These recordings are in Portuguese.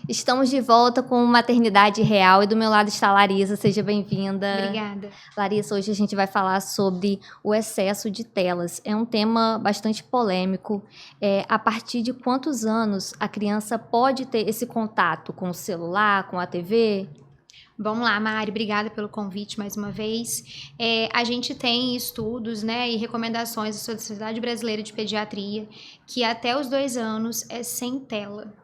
Estamos de volta com Maternidade Real e do meu lado está a Larissa, seja bem-vinda. Obrigada. Larissa, hoje a gente vai falar sobre o excesso de telas. É um tema bastante polêmico. A partir de quantos anos a criança pode ter esse contato com o celular, com a TV? Vamos lá, Mari, obrigada pelo convite mais uma vez. A gente tem estudos, né, e recomendações da Sociedade Brasileira de Pediatria que até os 2 anos é sem tela.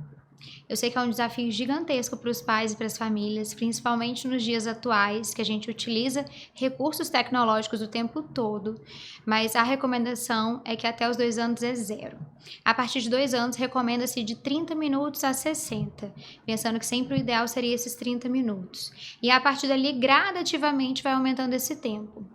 Eu sei que é um desafio gigantesco para os pais e para as famílias, principalmente nos dias atuais, que a gente utiliza recursos tecnológicos o tempo todo, mas a recomendação é que até os 2 anos é 0. A partir de 2 anos, recomenda-se de 30 minutos a 60, pensando que sempre o ideal seria esses 30 minutos. E a partir dali, gradativamente vai aumentando esse tempo.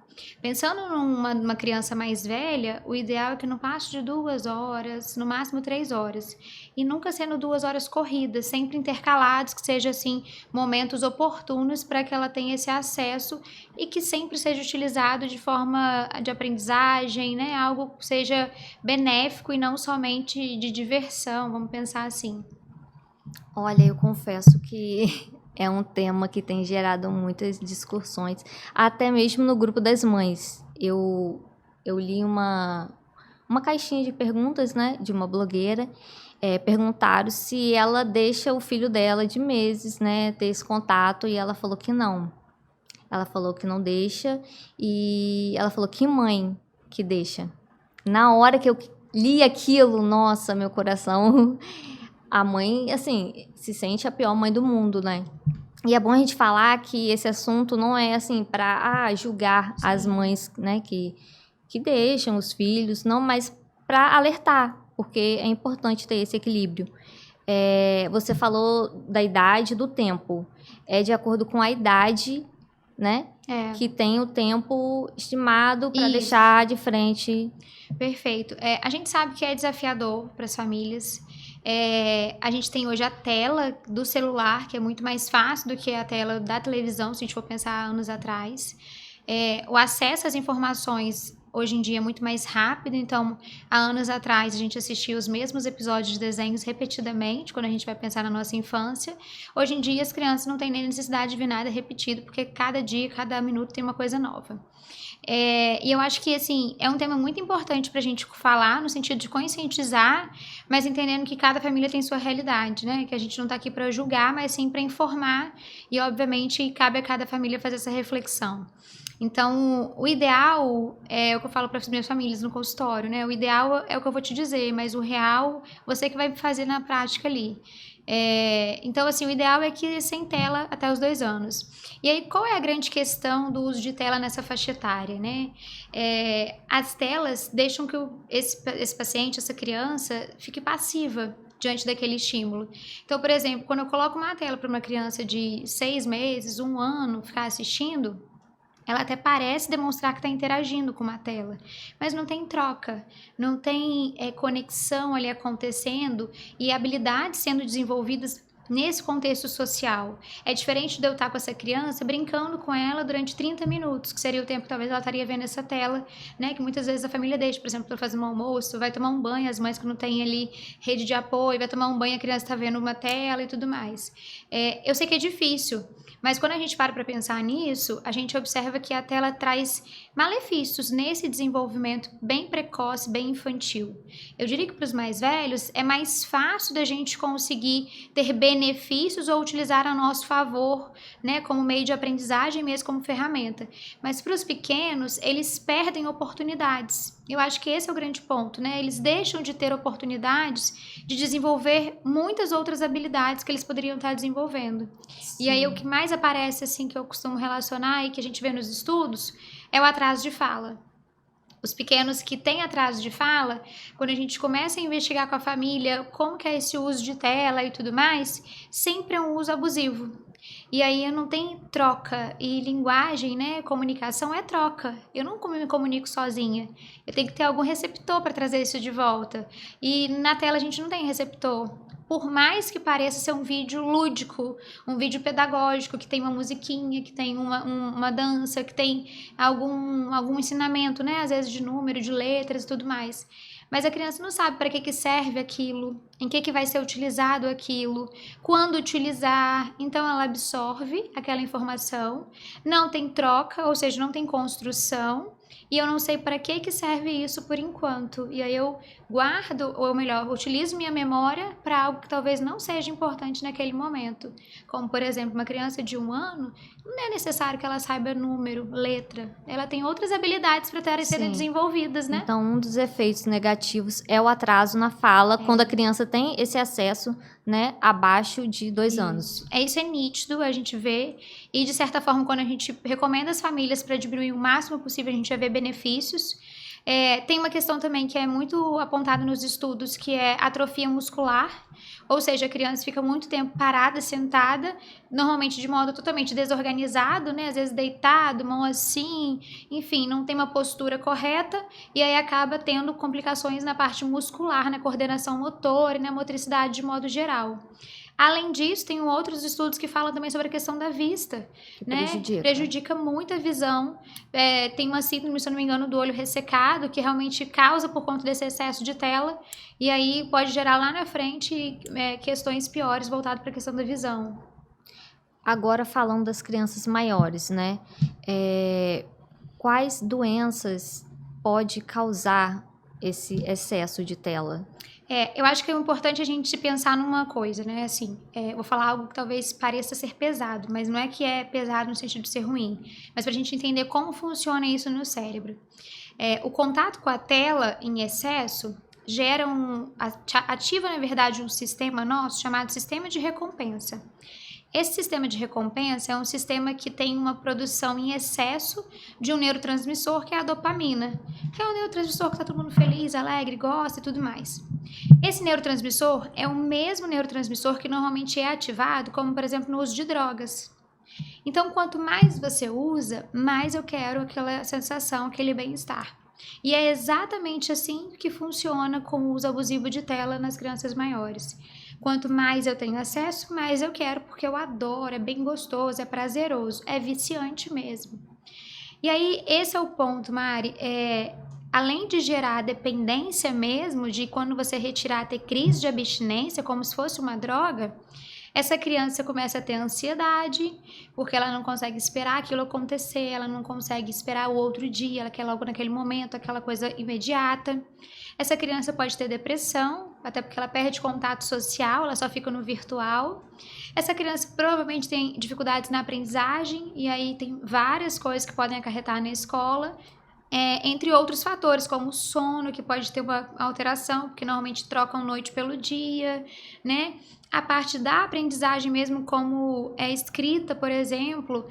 Pensando numa criança mais velha, o ideal é que não passe de 2 horas, no máximo 3 horas. E nunca sendo 2 horas corridas, sempre intercalados, que sejam assim, momentos oportunos para que ela tenha esse acesso e que sempre seja utilizado de forma de aprendizagem, né? Algo que seja benéfico e não somente de diversão, vamos pensar assim. Olha, eu confesso que é um tema que tem gerado muitas discussões, até mesmo no grupo das mães. Eu li uma caixinha de perguntas, né, de uma blogueira. Perguntaram se ela deixa o filho dela de meses, né, ter esse contato, e ela falou que não. Ela falou que não deixa, e ela falou que mãe que deixa. Na hora que eu li aquilo, nossa, meu coração... A mãe, assim, se sente a pior mãe do mundo, né? E é bom a gente falar que esse assunto não é, assim, para julgar Sim. as mães, né, que deixam os filhos, não, mas para alertar, porque é importante ter esse equilíbrio. Você falou da idade, do tempo. É de acordo com a idade, né? Que tem o tempo estimado para deixar de frente. Perfeito. A gente sabe que é desafiador para as famílias. A gente tem hoje a tela do celular, que é muito mais fácil do que a tela da televisão, se a gente for pensar anos atrás. O acesso às informações hoje em dia é muito mais rápido, então há anos atrás a gente assistia os mesmos episódios de desenhos repetidamente, quando a gente vai pensar na nossa infância. Hoje em dia as crianças não têm nem necessidade de ver nada repetido, porque cada dia, cada minuto tem uma coisa nova. E eu acho que, assim, é um tema muito importante pra gente falar, no sentido de conscientizar, mas entendendo que cada família tem sua realidade, né? Que a gente não tá aqui pra julgar, mas sim pra informar, e obviamente cabe a cada família fazer essa reflexão. Então, o ideal é o que eu falo para as minhas famílias no consultório, né? O ideal é o que eu vou te dizer, mas o real, você que vai fazer na prática ali. Então, assim, o ideal é que sem tela até os 2 anos. E aí, qual é a grande questão do uso de tela nessa faixa etária, né? As telas deixam que esse paciente, essa criança, fique passiva diante daquele estímulo. Então, por exemplo, quando eu coloco uma tela para uma criança de 6 meses, 1 ano, ficar assistindo, ela até parece demonstrar que está interagindo com uma tela, mas não tem troca, não tem conexão ali acontecendo e habilidades sendo desenvolvidas nesse contexto social. É diferente de eu estar com essa criança brincando com ela durante 30 minutos, que seria o tempo que talvez ela estaria vendo essa tela, né? Que muitas vezes a família deixa, por exemplo, para fazer um almoço, vai tomar um banho, as mães que não têm ali rede de apoio, vai tomar um banho, a criança está vendo uma tela e tudo mais. Eu sei que é difícil, mas quando a gente para pensar nisso, a gente observa que a tela traz malefícios nesse desenvolvimento bem precoce, bem infantil. Eu diria que para os mais velhos é mais fácil da gente conseguir ter benefícios ou utilizar a nosso favor, né, como meio de aprendizagem mesmo, como ferramenta. Mas para os pequenos, eles perdem oportunidades. Eu acho que esse é o grande ponto, né? Eles deixam de ter oportunidades de desenvolver muitas outras habilidades que eles poderiam estar desenvolvendo. Sim. E aí o que mais aparece, assim, que eu costumo relacionar e que a gente vê nos estudos, é o atraso de fala. Os pequenos que têm atraso de fala, quando a gente começa a investigar com a família como que é esse uso de tela e tudo mais, sempre é um uso abusivo. E aí não tem troca, e linguagem, né, comunicação é troca. Eu não me comunico sozinha, eu tenho que ter algum receptor para trazer isso de volta. E na tela a gente não tem receptor. Por mais que pareça ser um vídeo lúdico, um vídeo pedagógico, que tem uma musiquinha, que tem uma dança, que tem algum ensinamento, né? Às vezes de número, de letras e tudo mais. Mas a criança não sabe para que serve aquilo, em que vai ser utilizado aquilo, quando utilizar. Então, ela absorve aquela informação, não tem troca, ou seja, não tem construção, e eu não sei para que serve isso por enquanto. E aí eu guardo, ou melhor, utilizo minha memória para algo que talvez não seja importante naquele momento. Como, por exemplo, uma criança de 1 ano, não é necessário que ela saiba número, letra. Ela tem outras habilidades para serem desenvolvidas, né? Então, um dos efeitos negativos é o atraso na fala, quando a criança tem esse acesso, né, abaixo de 2 anos. Isso é nítido, a gente vê. E, de certa forma, quando a gente recomenda as famílias para diminuir o máximo possível, a gente já vê benefícios. Tem uma questão também que é muito apontada nos estudos, que é atrofia muscular, ou seja, a criança fica muito tempo parada, sentada, normalmente de modo totalmente desorganizado, né? Às vezes deitado, mão assim, enfim, não tem uma postura correta, e aí acaba tendo complicações na parte muscular, na coordenação motora e na motricidade de modo geral. Além disso, tem outros estudos que falam também sobre a questão da vista, né? Prejudica muito a visão. Tem uma síndrome, se eu não me engano, do olho ressecado, que realmente causa por conta desse excesso de tela, e aí pode gerar lá na frente questões piores voltadas para a questão da visão. Agora, falando das crianças maiores, né? Quais doenças pode causar esse excesso de tela? Eu acho que é importante a gente pensar numa coisa, né? Assim, vou falar algo que talvez pareça ser pesado, mas não é que é pesado no sentido de ser ruim, mas para a gente entender como funciona isso no cérebro. O contato com a tela em excesso gera ativa, na verdade, um sistema nosso chamado sistema de recompensa. Esse sistema de recompensa é um sistema que tem uma produção em excesso de um neurotransmissor, que é a dopamina, que é um neurotransmissor que está todo mundo feliz, alegre, gosta e tudo mais. Esse neurotransmissor é o mesmo neurotransmissor que normalmente é ativado, como, por exemplo, no uso de drogas. Então, quanto mais você usa, mais eu quero aquela sensação, aquele bem-estar. E é exatamente assim que funciona com o uso abusivo de tela nas crianças maiores. Quanto mais eu tenho acesso, mais eu quero, porque eu adoro, é bem gostoso, é prazeroso, é viciante mesmo. E aí, esse é o ponto, Mari. Além de gerar dependência mesmo, de quando você retirar, ter crise de abstinência, como se fosse uma droga, essa criança começa a ter ansiedade, porque ela não consegue esperar aquilo acontecer, ela não consegue esperar o outro dia, ela quer logo naquele momento, aquela coisa imediata. Essa criança pode ter depressão, até porque ela perde contato social, ela só fica no virtual. Essa criança provavelmente tem dificuldades na aprendizagem, e aí tem várias coisas que podem acarretar na escola. Entre outros fatores, como o sono, que pode ter uma alteração, porque normalmente trocam noite pelo dia, né? A parte da aprendizagem mesmo, como escrita, por exemplo,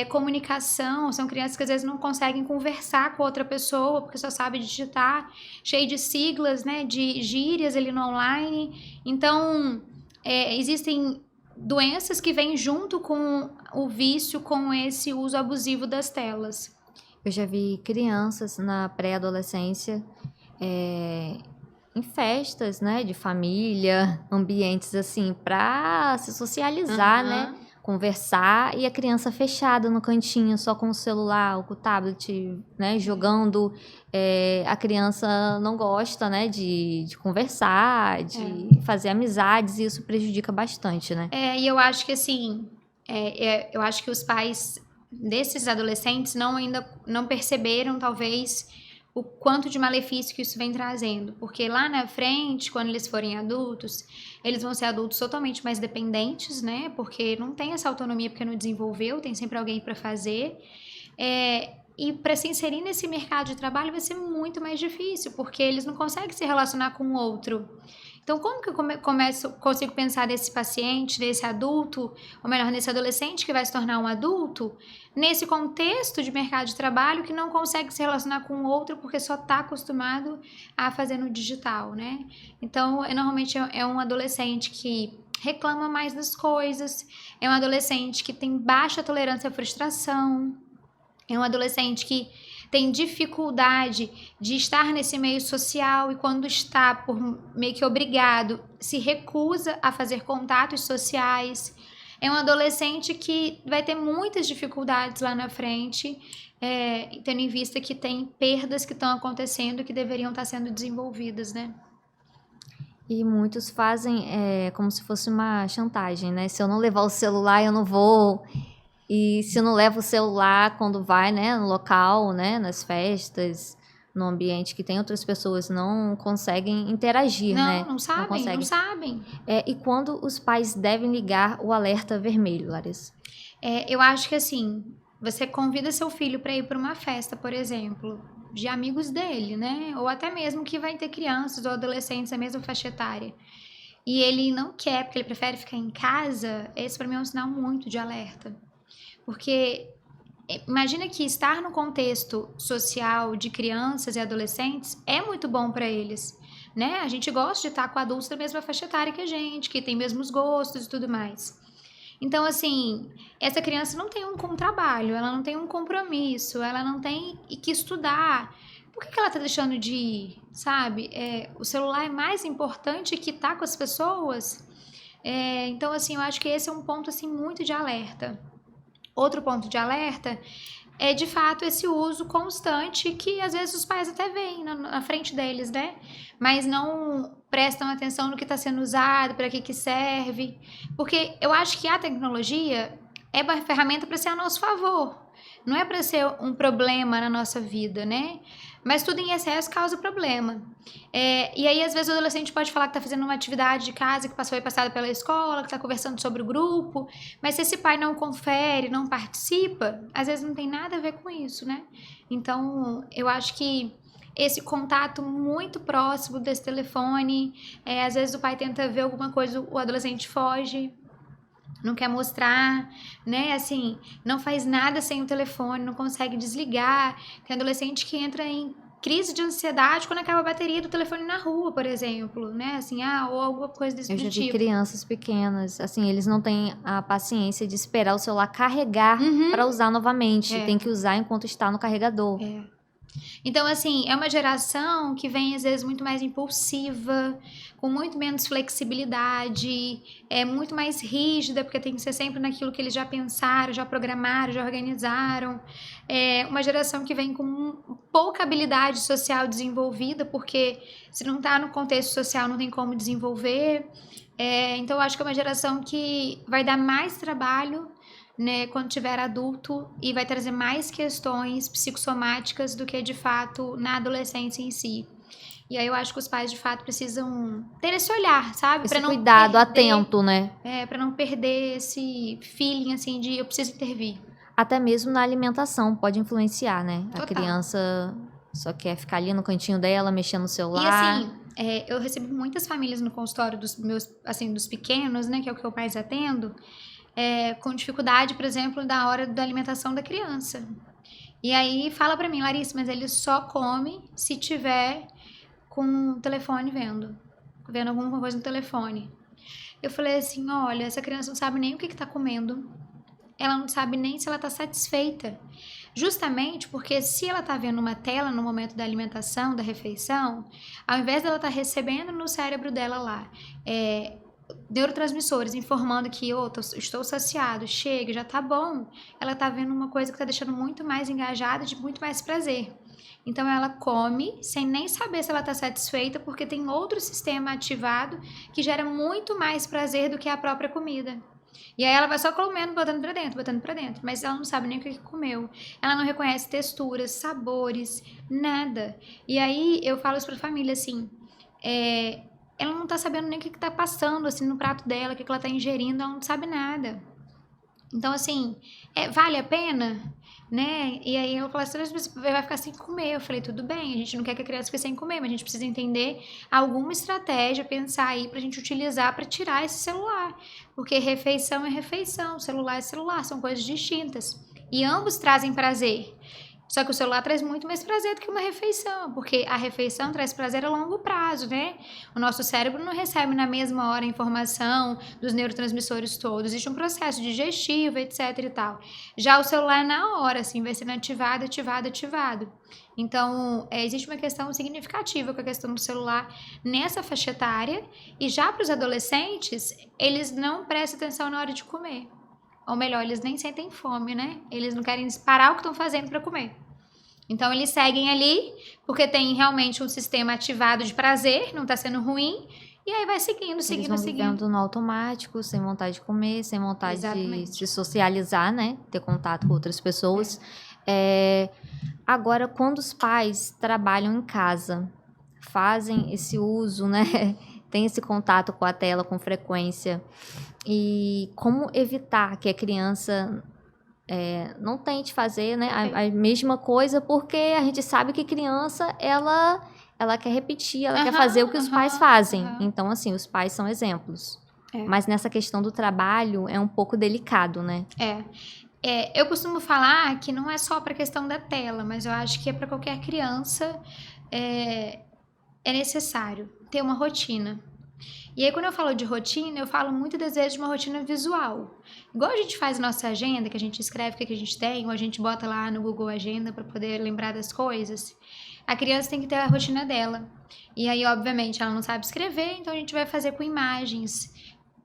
comunicação, são crianças que às vezes não conseguem conversar com outra pessoa, porque só sabe digitar, cheio de siglas, né, de gírias ali no online. Então, existem doenças que vêm junto com o vício, com esse uso abusivo das telas. Eu já vi crianças na pré-adolescência em festas, né, de família, ambientes assim, para se socializar, né, conversar, e a criança fechada no cantinho, só com o celular ou com o tablet, né, jogando. A criança não gosta, né, de conversar, de fazer amizades, e isso prejudica bastante, né? E eu acho que assim, eu acho que os pais desses adolescentes ainda não perceberam, talvez, o quanto de malefício que isso vem trazendo, porque lá na frente, quando eles forem adultos, eles vão ser adultos totalmente mais dependentes, né, porque não tem essa autonomia, porque não desenvolveu, tem sempre alguém para fazer, e para se inserir nesse mercado de trabalho vai ser muito mais difícil, porque eles não conseguem se relacionar com o outro. Então, como que eu consigo pensar nesse paciente, nesse adulto, ou melhor, nesse adolescente que vai se tornar um adulto, nesse contexto de mercado de trabalho que não consegue se relacionar com o outro porque só está acostumado a fazer no digital, né? Então, normalmente é um adolescente que reclama mais das coisas, é um adolescente que tem baixa tolerância à frustração, é um adolescente que tem dificuldade de estar nesse meio social, e quando está por meio que obrigado, se recusa a fazer contatos sociais. É um adolescente que vai ter muitas dificuldades lá na frente, tendo em vista que tem perdas que estão acontecendo que deveriam estar sendo desenvolvidas, né? E muitos fazem como se fosse uma chantagem, né? Se eu não levar o celular, eu não vou. E se não leva o celular quando vai, né, no local, né, nas festas, no ambiente que tem outras pessoas, não conseguem interagir, né? Não sabem, não sabem. E quando os pais devem ligar o alerta vermelho, Larissa? Eu acho que assim, você convida seu filho para ir para uma festa, por exemplo, de amigos dele, né? Ou até mesmo que vai ter crianças ou adolescentes da mesma faixa etária. E ele não quer, porque ele prefere ficar em casa, esse para mim é um sinal muito de alerta. Porque imagina que estar no contexto social de crianças e adolescentes é muito bom para eles, né? A gente gosta de estar com adultos da mesma faixa etária que a gente, que tem mesmos gostos e tudo mais. Então, assim, essa criança não tem um trabalho, ela não tem um compromisso, ela não tem que estudar. Por que ela tá deixando de ir, sabe? O celular é mais importante que estar com as pessoas. Então, assim, eu acho que esse é um ponto, assim, muito de alerta. Outro ponto de alerta é, de fato, esse uso constante que, às vezes, os pais até veem na frente deles, né? Mas não prestam atenção no que está sendo usado, para que serve. Porque eu acho que a tecnologia é uma ferramenta para ser a nosso favor. Não é para ser um problema na nossa vida, né? Mas tudo em excesso causa problema. E aí, às vezes, o adolescente pode falar que está fazendo uma atividade de casa, que foi passada pela escola, que está conversando sobre o grupo, mas se esse pai não confere, não participa, às vezes não tem nada a ver com isso, né? Então, eu acho que esse contato muito próximo desse telefone, às vezes o pai tenta ver alguma coisa, o adolescente foge, não quer mostrar, né? Assim, não faz nada sem o telefone, não consegue desligar. Tem adolescente que entra em crise de ansiedade quando acaba a bateria do telefone na rua, por exemplo, né? Assim, ou alguma coisa desse tipo. Eu já vi crianças pequenas, assim, eles não têm a paciência de esperar o celular carregar para usar novamente. Tem que usar enquanto está no carregador. Então, assim, é uma geração que vem, às vezes, muito mais impulsiva, com muito menos flexibilidade, é muito mais rígida, porque tem que ser sempre naquilo que eles já pensaram, já programaram, já organizaram. É uma geração que vem com pouca habilidade social desenvolvida, porque se não está no contexto social não tem como desenvolver. Então, eu acho que é uma geração que vai dar mais trabalho, né, quando tiver adulto, e vai trazer mais questões psicossomáticas do que, de fato, na adolescência em si. E aí eu acho que os pais, de fato, precisam ter esse olhar, sabe? Esse cuidado, atento, né? Pra não perder esse feeling, assim, de eu preciso intervir. Até mesmo na alimentação pode influenciar, né? Total. A criança só quer ficar ali no cantinho dela, mexendo no celular. E assim, eu recebo muitas famílias no consultório dos meus, assim, dos pequenos, né? Que é o que eu mais atendo. Com dificuldade, por exemplo, da hora da alimentação da criança. E aí fala pra mim, Larissa, mas ele só come se tiver com o telefone vendo alguma coisa no telefone. Eu falei assim, olha, essa criança não sabe nem o que tá comendo, ela não sabe nem se ela tá satisfeita. Justamente porque se ela tá vendo uma tela no momento da alimentação, da refeição, ao invés dela tá recebendo no cérebro dela lá, neurotransmissores informando que estou saciado, chega, já tá bom, ela tá vendo uma coisa que tá deixando muito mais engajada, de muito mais prazer. Então ela come sem nem saber se ela tá satisfeita, porque tem outro sistema ativado que gera muito mais prazer do que a própria comida. E aí ela vai só comendo, botando pra dentro, mas ela não sabe nem o que comeu. Ela não reconhece texturas, sabores, nada. E aí eu falo isso pra família assim, ela não tá sabendo nem o que tá passando, assim, no prato dela, o que ela tá ingerindo, ela não sabe nada. Então, assim, vale a pena, né? E aí ela falou assim, você vai ficar sem comer. Eu falei, tudo bem, a gente não quer que a criança fique sem comer, mas a gente precisa entender alguma estratégia, pensar aí pra gente utilizar pra tirar esse celular. Porque refeição é refeição, celular é celular, são coisas distintas. E ambos trazem prazer. Só que o celular traz muito mais prazer do que uma refeição, porque a refeição traz prazer a longo prazo, né? O nosso cérebro não recebe na mesma hora a informação dos neurotransmissores todos, existe um processo digestivo, etc e tal. Já o celular é na hora, assim, vai sendo ativado. Então, existe uma questão significativa com a questão do celular nessa faixa etária, e já para os adolescentes, eles não prestam atenção na hora de comer. Ou melhor, eles nem sentem fome, né? Eles não querem parar o que estão fazendo para comer. Então, eles seguem ali, porque tem realmente um sistema ativado de prazer, não está sendo ruim, e aí vai seguindo, Eles seguindo, vão seguindo. vivendo no automático, sem vontade de comer, sem vontade de Exatamente. se socializar, né? Ter contato com outras pessoas. Agora, quando os pais trabalham em casa, fazem esse uso, né? Tem esse contato com a tela com frequência. E como evitar que a criança não tente fazer, né, a mesma coisa, porque a gente sabe que criança, ela quer repetir, ela quer fazer o que os pais fazem. Então, assim, os pais são exemplos. Mas nessa questão do trabalho é um pouco delicado, né? Eu costumo falar que não é só para a questão da tela, mas eu acho que é para qualquer criança é necessário ter uma rotina. E aí, quando eu falo de rotina, eu falo muito das vezes de uma rotina visual. Igual a gente faz nossa agenda, que a gente escreve o que a gente tem, ou a gente bota lá no Google Agenda para poder lembrar das coisas. A criança tem que ter a rotina dela. E aí, obviamente, ela não sabe escrever, então a gente vai fazer com imagens.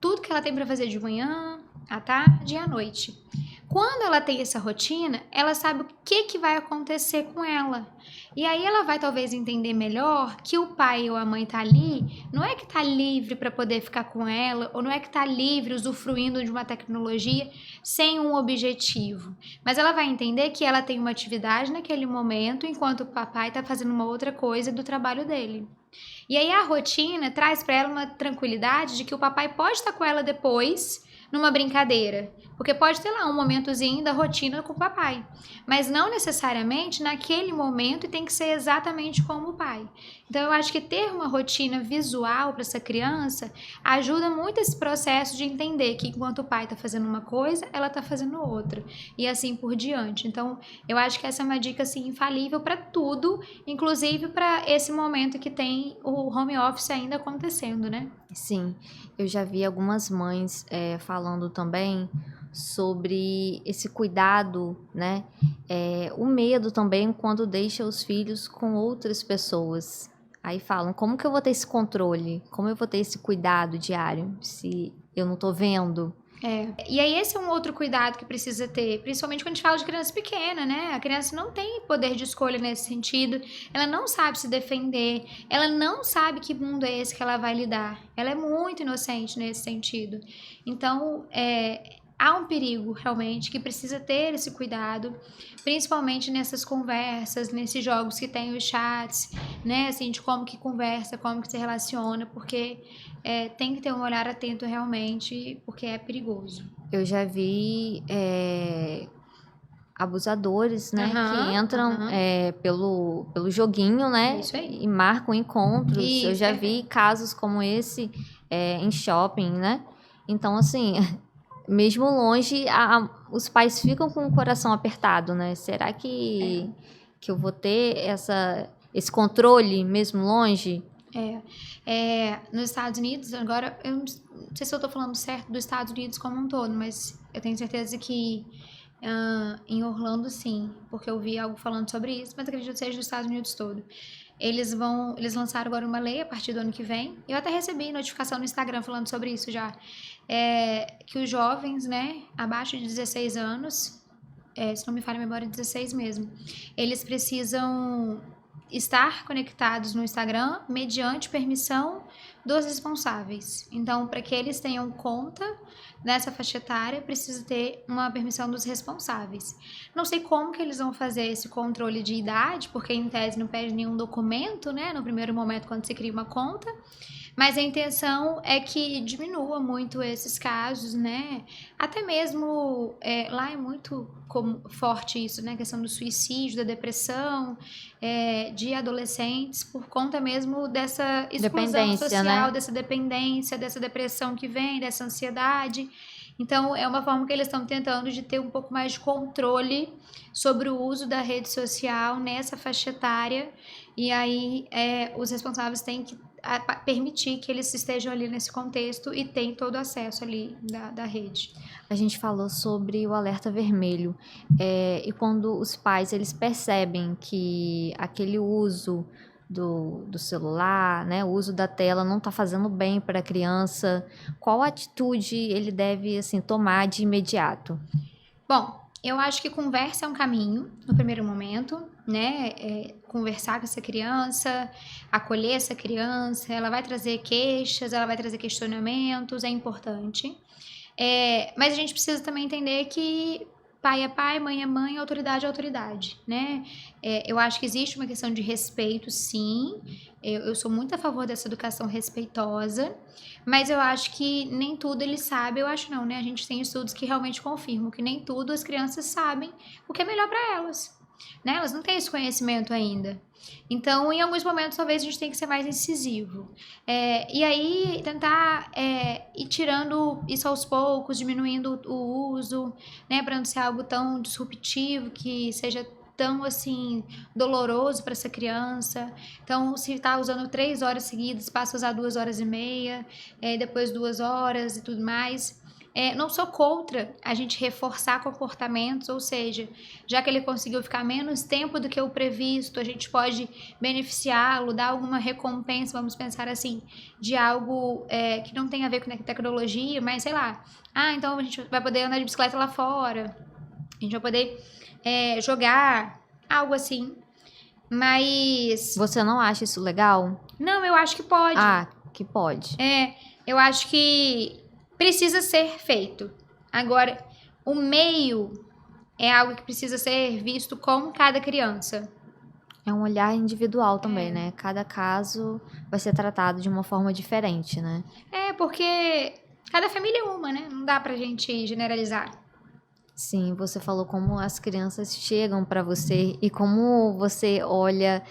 Tudo que ela tem para fazer de manhã, à tarde e à noite. Quando ela tem essa rotina, ela sabe o que vai acontecer com ela. E aí ela vai talvez entender melhor que o pai ou a mãe tá ali, não é que tá livre para poder ficar com ela, ou não é que tá livre usufruindo de uma tecnologia sem um objetivo. Mas ela vai entender que ela tem uma atividade naquele momento, enquanto o papai tá fazendo uma outra coisa do trabalho dele. E aí a rotina traz para ela uma tranquilidade de que o papai pode estar com ela depois, numa brincadeira. Porque pode ter lá um momentozinho da rotina com o papai. Mas não necessariamente naquele momento e tem que ser exatamente como o pai. Então eu acho que ter uma rotina visual para essa criança ajuda muito esse processo de entender que enquanto o pai está fazendo uma coisa, ela está fazendo outra. E assim por diante. Então eu acho que essa é uma dica assim, infalível para tudo, inclusive para esse momento que tem o home office ainda acontecendo, né? Sim, eu já vi algumas mães falando também sobre esse cuidado, né? O medo também quando deixa os filhos com outras pessoas. Aí falam, como que eu vou ter esse controle? Como eu vou ter esse cuidado diário se eu não tô vendo? E aí esse é um outro cuidado que precisa ter, principalmente quando a gente fala de criança pequena, né? A criança não tem poder de escolha nesse sentido, ela não sabe se defender, ela não sabe que mundo é esse que ela vai lidar. Ela é muito inocente nesse sentido. Então, há um perigo realmente que precisa ter esse cuidado, principalmente nessas conversas, nesses jogos que tem os chats, né? Assim, de como que conversa, como que se relaciona, porque tem que ter um olhar atento realmente, porque é perigoso. Eu já vi abusadores, né, que entram pelo joguinho, né, Isso aí. e marcam encontros. Isso, Eu já perfeito. vi casos como esse em shopping, né? Então, assim, mesmo longe, os pais ficam com o coração apertado, né? Será que eu vou ter esse controle mesmo longe? Nos Estados Unidos, agora, eu não sei se eu tô falando certo dos Estados Unidos como um todo, mas eu tenho certeza que em Orlando, sim, porque eu vi algo falando sobre isso, mas acredito que seja dos Estados Unidos todo. Eles lançaram agora uma lei a partir do ano que vem. Eu até recebi notificação no Instagram falando sobre isso já. Que os jovens, né, abaixo de 16 anos, se não me falha a memória, 16 mesmo, eles precisam estar conectados no Instagram mediante permissão dos responsáveis. Então, para que eles tenham conta nessa faixa etária, precisa ter uma permissão dos responsáveis. Não sei como que eles vão fazer esse controle de idade, porque em tese não pede nenhum documento, né, no primeiro momento quando se cria uma conta. Mas a intenção é que diminua muito esses casos, né? Até mesmo lá é muito forte isso, né? A questão do suicídio, da depressão, de adolescentes, por conta mesmo dessa exclusão social, né? dessa dependência, dessa depressão que vem, dessa ansiedade. Então, é uma forma que eles estão tentando de ter um pouco mais de controle sobre o uso da rede social nessa faixa etária. E aí, os responsáveis têm que permitir que eles estejam ali nesse contexto e tenham todo o acesso ali da rede. A gente falou sobre o alerta vermelho. E quando os pais eles percebem que aquele uso do celular, né, o uso da tela não está fazendo bem para a criança, qual atitude ele deve assim, tomar de imediato? Bom, Eu acho que conversa é um caminho, no primeiro momento, né? Conversar com essa criança, acolher essa criança, ela vai trazer queixas, ela vai trazer questionamentos, é importante. Mas a gente precisa também entender que pai é pai, mãe é mãe, autoridade é autoridade, né? Eu acho que existe uma questão de respeito, sim. Eu sou muito a favor dessa educação respeitosa, mas eu acho que nem tudo eles sabem. Eu acho não, né? A gente tem estudos que realmente confirmam que nem tudo as crianças sabem o que é melhor para elas, né? Elas não têm esse conhecimento ainda. Então, em alguns momentos, talvez a gente tenha que ser mais incisivo. E aí, tentar ir tirando isso aos poucos, diminuindo o uso, né? Para não ser algo tão disruptivo, que seja tão, assim, doloroso para essa criança. Então, se está usando 3 horas seguidas, passa a usar 2 horas e meia, depois 2 horas e tudo mais. Não sou contra a gente reforçar comportamentos, ou seja, já que ele conseguiu ficar menos tempo do que o previsto, a gente pode beneficiá-lo, dar alguma recompensa, vamos pensar assim, de algo que não tem a ver com tecnologia, mas sei lá, então a gente vai poder andar de bicicleta lá fora, a gente vai poder jogar, algo assim, mas... Você não acha isso legal? Não, eu acho que pode. Que pode. Eu acho que precisa ser feito. Agora, o meio é algo que precisa ser visto com cada criança. É um olhar individual também, né? Cada caso vai ser tratado de uma forma diferente, né? Porque cada família é uma, né? Não dá pra gente generalizar. Sim, você falou como as crianças chegam para você e como você olha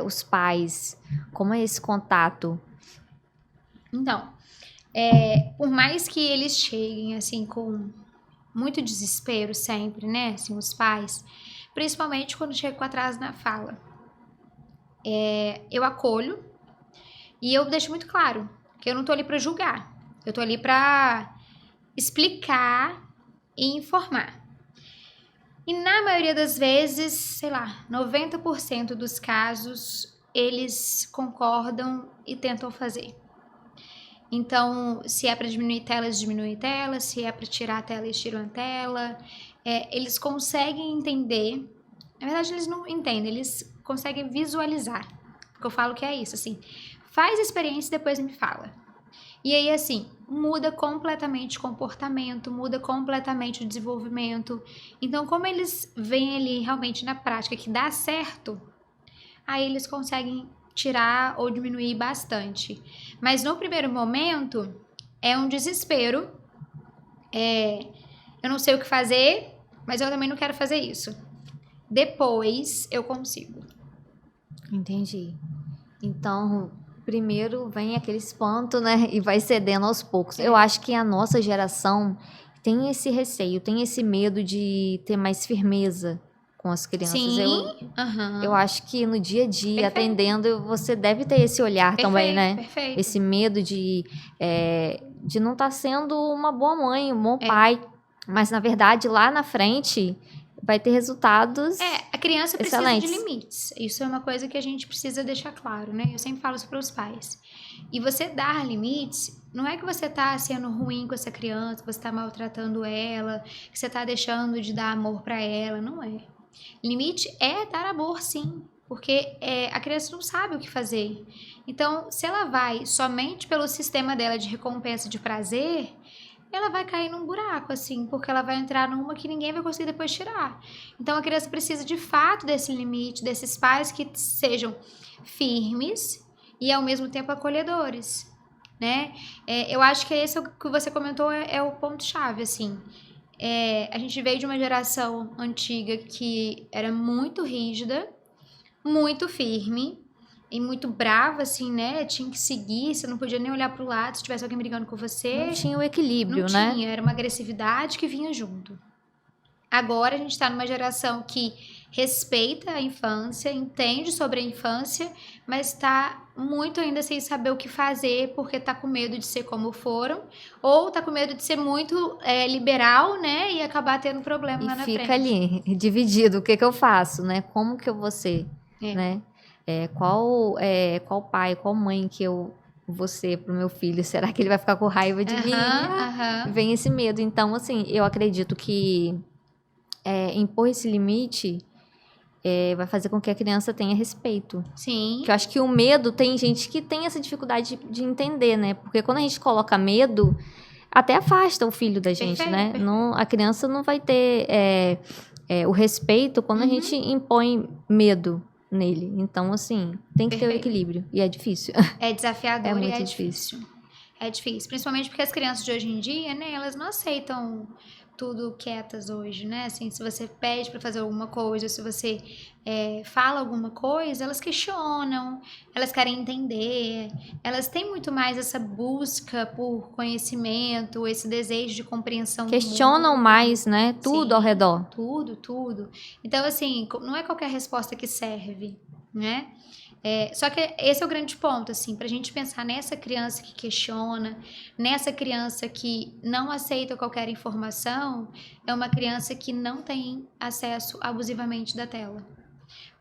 os pais, como é esse contato? Então, por mais que eles cheguem, assim, com muito desespero sempre, né? Assim, os pais, principalmente quando chegam com atraso na fala. Eu acolho e eu deixo muito claro que eu não tô ali pra julgar. Eu tô ali pra explicar e informar. E na maioria das vezes, sei lá, 90% dos casos, eles concordam e tentam fazer. Então, se é para diminuir tela, eles diminuem tela. Se é para tirar a tela, eles tiram a tela. Eles conseguem entender. Na verdade, eles não entendem, eles conseguem visualizar. Porque eu falo que é isso, assim. Faz a experiência e depois me fala. E aí, assim, muda completamente o comportamento, muda completamente o desenvolvimento. Então, como eles veem ali realmente na prática que dá certo, aí eles conseguem tirar ou diminuir bastante. Mas no primeiro momento, é um desespero. Eu não sei o que fazer, mas eu também não quero fazer isso. Depois, eu consigo. Entendi. Então, primeiro vem aquele espanto, né? E vai cedendo aos poucos. Eu acho que a nossa geração tem esse receio, tem esse medo de ter mais firmeza com as crianças. Sim. Eu acho que no dia a dia, Perfeito. atendendo, você deve ter esse olhar também, né? Perfeito. Esse medo de não estar sendo uma boa mãe, um bom pai. Mas, na verdade, lá na frente, vai ter resultados a criança precisa excelentes. de limites. Isso é uma coisa que a gente precisa deixar claro, né? Eu sempre falo isso para os pais. E você dar limites, não é que você tá sendo ruim com essa criança, que você tá maltratando ela, que você tá deixando de dar amor para ela, não é. Limite é dar amor, sim, porque a criança não sabe o que fazer. Então, se ela vai somente pelo sistema dela de recompensa de prazer, ela vai cair num buraco, assim, porque ela vai entrar numa que ninguém vai conseguir depois tirar. Então, a criança precisa, de fato, desse limite, desses pais que sejam firmes e, ao mesmo tempo, acolhedores, né? Eu acho que esse que você comentou é o ponto-chave, assim. A gente veio de uma geração antiga que era muito rígida, muito firme e muito brava, assim, né? Tinha que seguir, você não podia nem olhar pro lado se tivesse alguém brigando com você. Não tinha o equilíbrio, Não né? tinha, era uma agressividade que vinha junto. Agora a gente tá numa geração que respeita a infância, entende sobre a infância, mas tá muito ainda sem saber o que fazer, porque tá com medo de ser como foram, ou tá com medo de ser muito liberal, né, e acabar tendo problema lá na frente. E fica ali, dividido, o que eu faço, né? Como que eu vou ser, né? Qual pai, qual mãe que eu vou ser pro meu filho? Será que ele vai ficar com raiva de mim? Vem esse medo. Então, assim, eu acredito que impor esse limite vai fazer com que a criança tenha respeito. Sim. Porque eu acho que o medo, tem gente que tem essa dificuldade de entender, né? Porque quando a gente coloca medo, até afasta o filho da gente, Perfeito, né? perfeito. Não, a criança não vai ter o respeito quando a gente impõe medo nele. Então, assim, tem que ter o Perfeito. equilíbrio. E é difícil. É desafiador É e muito é difícil. difícil. É difícil, principalmente porque as crianças de hoje em dia, né, elas não aceitam tudo quietas hoje, né? Assim, se você pede para fazer alguma coisa, se você fala alguma coisa, elas questionam, elas querem entender, elas têm muito mais essa busca por conhecimento, esse desejo de compreensão do Questionam mundo. mais, né? Tudo ao Sim, redor. Tudo. Então, assim, não é qualquer resposta que serve, né? Só que esse é o grande ponto, assim, pra gente pensar nessa criança que questiona, nessa criança que não aceita qualquer informação, é uma criança que não tem acesso abusivamente da tela.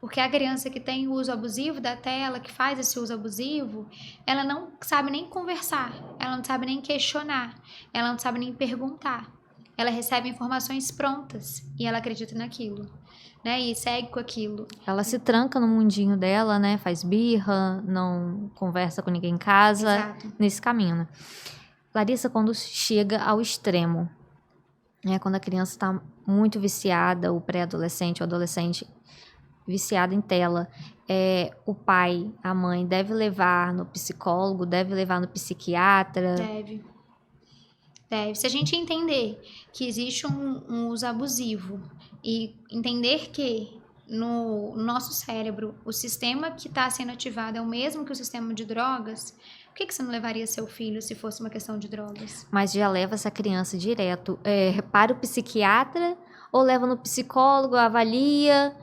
Porque a criança que tem o uso abusivo da tela, que faz esse uso abusivo, ela não sabe nem conversar, ela não sabe nem questionar, ela não sabe nem perguntar. Ela recebe informações prontas e ela acredita naquilo, né? E segue com aquilo. Ela se tranca no mundinho dela, né? Faz birra, não conversa com ninguém em casa. Exato. Nesse caminho, né? Larissa, quando chega ao extremo, né? Quando a criança está muito viciada, o pré-adolescente, o adolescente viciado em tela, o pai, a mãe deve levar no psicólogo, deve levar no psiquiatra? Deve. Se a gente entender que existe um uso abusivo e entender que no nosso cérebro o sistema que está sendo ativado é o mesmo que o sistema de drogas, por que você não levaria seu filho se fosse uma questão de drogas? Mas já leva essa criança direto para o psiquiatra ou leva no psicólogo, avalia?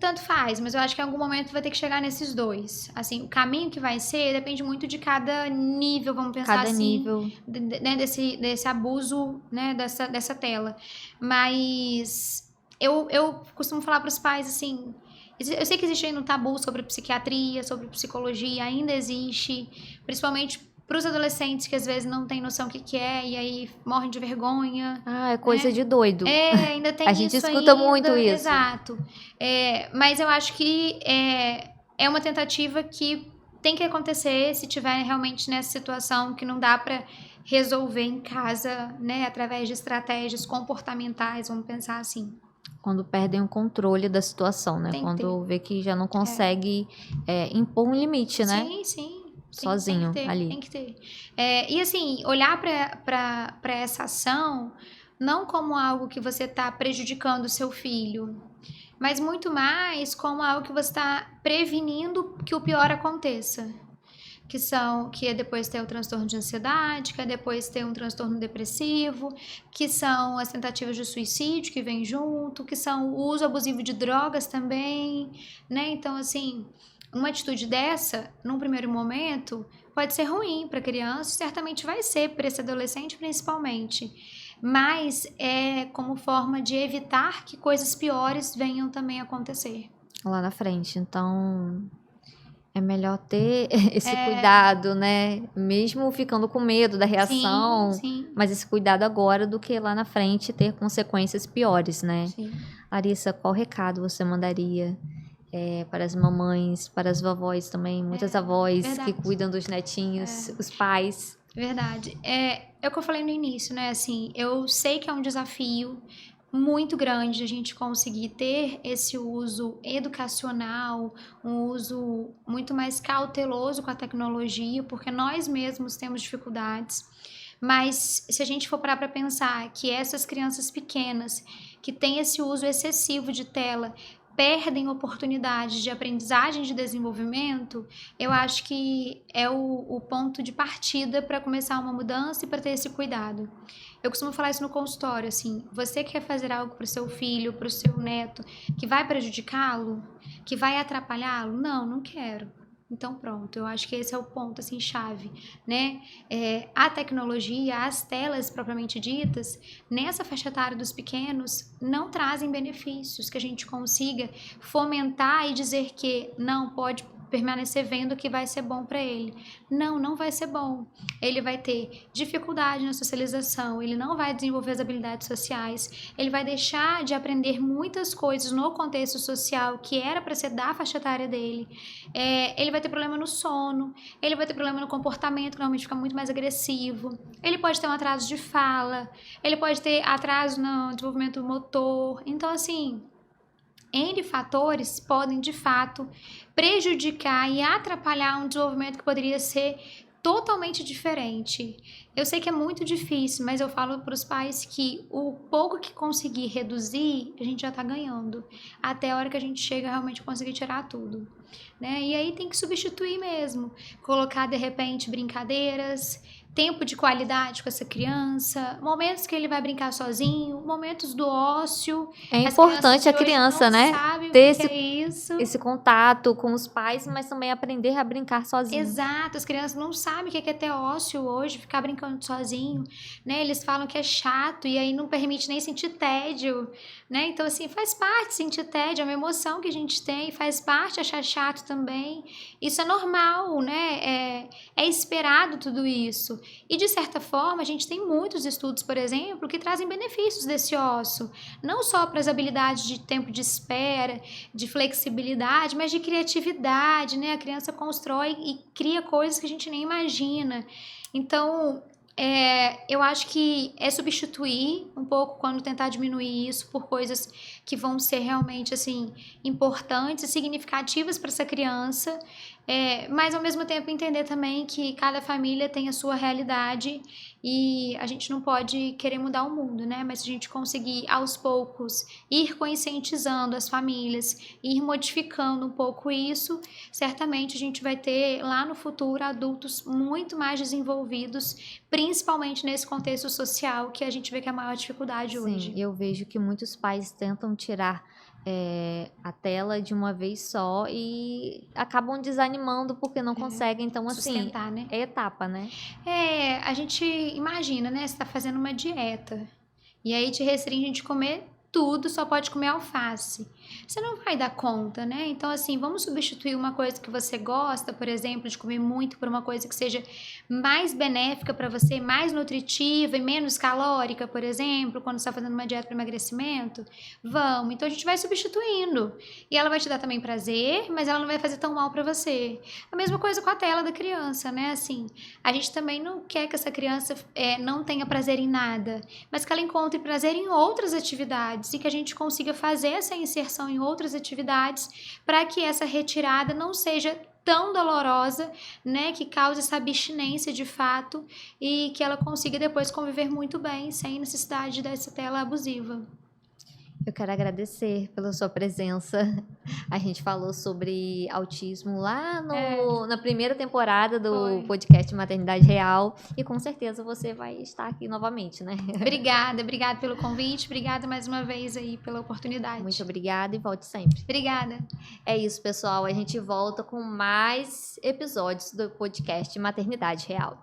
Tanto faz, mas eu acho que em algum momento vai ter que chegar nesses dois. Assim, o caminho que vai ser depende muito de cada nível, vamos pensar Cada assim, nível. né, desse abuso, né, dessa tela. Mas eu costumo falar para os pais assim, eu sei que existe ainda um tabu sobre psiquiatria, sobre psicologia, ainda existe, principalmente para os adolescentes que às vezes não têm noção o que é e aí morrem de vergonha. Ah, é coisa né? de doido. Ainda tem A gente isso escuta ainda, muito isso. Exato. Mas eu acho que é uma tentativa que tem que acontecer se tiver realmente nessa situação que não dá para resolver em casa, né, através de estratégias comportamentais, vamos pensar assim. Quando perdem o controle da situação, né? Tem que Quando vê que já não consegue impor um limite, né? Sim. Sozinho ali. Tem que ter. E assim, olhar para essa ação não como algo que você está prejudicando o seu filho, mas muito mais como algo que você está prevenindo que o pior aconteça. Que é depois ter o transtorno de ansiedade, que é depois ter um transtorno depressivo, que são as tentativas de suicídio que vem junto, que são o uso abusivo de drogas também, né? Então, assim, uma atitude dessa, num primeiro momento, pode ser ruim para a criança, certamente vai ser para esse adolescente principalmente, mas é como forma de evitar que coisas piores venham também acontecer. Lá na frente. Então, é melhor ter esse cuidado, né? Mesmo ficando com medo da reação, Sim. mas esse cuidado agora do que lá na frente ter consequências piores, né? Sim. Larissa, qual recado você mandaria para as mamães, para as vovós também, muitas avós verdade. que cuidam dos netinhos, os pais? Verdade. É o que eu falei no início, né? Assim, eu sei que é um desafio muito grande a gente conseguir ter esse uso educacional, um uso muito mais cauteloso com a tecnologia, porque nós mesmos temos dificuldades. Mas se a gente for parar para pensar que essas crianças pequenas que têm esse uso excessivo de tela perdem oportunidades de aprendizagem e de desenvolvimento, eu acho que é o ponto de partida para começar uma mudança e para ter esse cuidado. Eu costumo falar isso no consultório, assim, você quer fazer algo para o seu filho, para o seu neto, que vai prejudicá-lo, que vai atrapalhá-lo? Não quero. Então pronto, eu acho que esse é o ponto, assim, chave, né? A tecnologia, as telas propriamente ditas, nessa faixa etária dos pequenos, não trazem benefícios que a gente consiga fomentar e dizer que não, permanecer vendo que vai ser bom para ele. Não, não vai ser bom. Ele vai ter dificuldade na socialização, ele não vai desenvolver as habilidades sociais, ele vai deixar de aprender muitas coisas no contexto social que era para ser da faixa etária dele. Ele vai ter problema no sono, ele vai ter problema no comportamento, que normalmente fica muito mais agressivo. Ele pode ter um atraso de fala, ele pode ter atraso no desenvolvimento motor. Então, assim, N fatores podem, de fato, prejudicar e atrapalhar um desenvolvimento que poderia ser totalmente diferente. Eu sei que é muito difícil, mas eu falo para os pais que o pouco que conseguir reduzir, a gente já está ganhando. Até a hora que a gente chega realmente a conseguir tirar tudo. Né? E aí tem que substituir mesmo. Colocar, de repente, brincadeiras, tempo de qualidade com essa criança, momentos que ele vai brincar sozinho, momentos do ócio. É importante a criança, né, ter esse contato com os pais, mas também aprender a brincar sozinho. Exato, as crianças não sabem o que é ter ócio hoje, ficar brincando sozinho, né? Eles falam que é chato e aí não permite nem sentir tédio, né? Então, assim, faz parte sentir tédio, é uma emoção que a gente tem, faz parte achar chato também. Isso é normal, né? É esperado tudo isso. E, de certa forma, a gente tem muitos estudos, por exemplo, que trazem benefícios desse ócio. Não só para as habilidades de tempo de espera, de flexibilidade, mas de criatividade, né? A criança constrói e cria coisas que a gente nem imagina. Então, eu acho que é substituir um pouco quando tentar diminuir isso por coisas que vão ser realmente, assim, importantes e significativas para essa criança. Mas, ao mesmo tempo, entender também que cada família tem a sua realidade e a gente não pode querer mudar o mundo, né? Mas se a gente conseguir, aos poucos, ir conscientizando as famílias, ir modificando um pouco isso, certamente a gente vai ter, lá no futuro, adultos muito mais desenvolvidos, principalmente nesse contexto social que a gente vê que é a maior dificuldade hoje. Sim, eu vejo que muitos pais tentam tirar a tela de uma vez só e acabam desanimando porque não conseguem. Então, assim, sustentar, né? É etapa, né? A gente imagina, né? Você tá fazendo uma dieta e aí te restringe de comer tudo, só pode comer alface. Você não vai dar conta, né? Então, assim, vamos substituir uma coisa que você gosta, por exemplo, de comer muito, por uma coisa que seja mais benéfica para você, mais nutritiva e menos calórica, por exemplo, quando você está fazendo uma dieta para emagrecimento? Vamos. Então, a gente vai substituindo. E ela vai te dar também prazer, mas ela não vai fazer tão mal para você. A mesma coisa com a tela da criança, né? Assim, a gente também não quer que essa criança não tenha prazer em nada, mas que ela encontre prazer em outras atividades e que a gente consiga fazer essa inserção em outras atividades para que essa retirada não seja tão dolorosa, né, que cause essa abstinência de fato e que ela consiga depois conviver muito bem sem necessidade dessa tela abusiva. Eu quero agradecer pela sua presença. A gente falou sobre autismo lá na primeira temporada do podcast Maternidade Real e com certeza você vai estar aqui novamente, né? Obrigada pelo convite, obrigada mais uma vez aí pela oportunidade. Muito obrigada e volte sempre. Obrigada. É isso, pessoal. A gente volta com mais episódios do podcast Maternidade Real.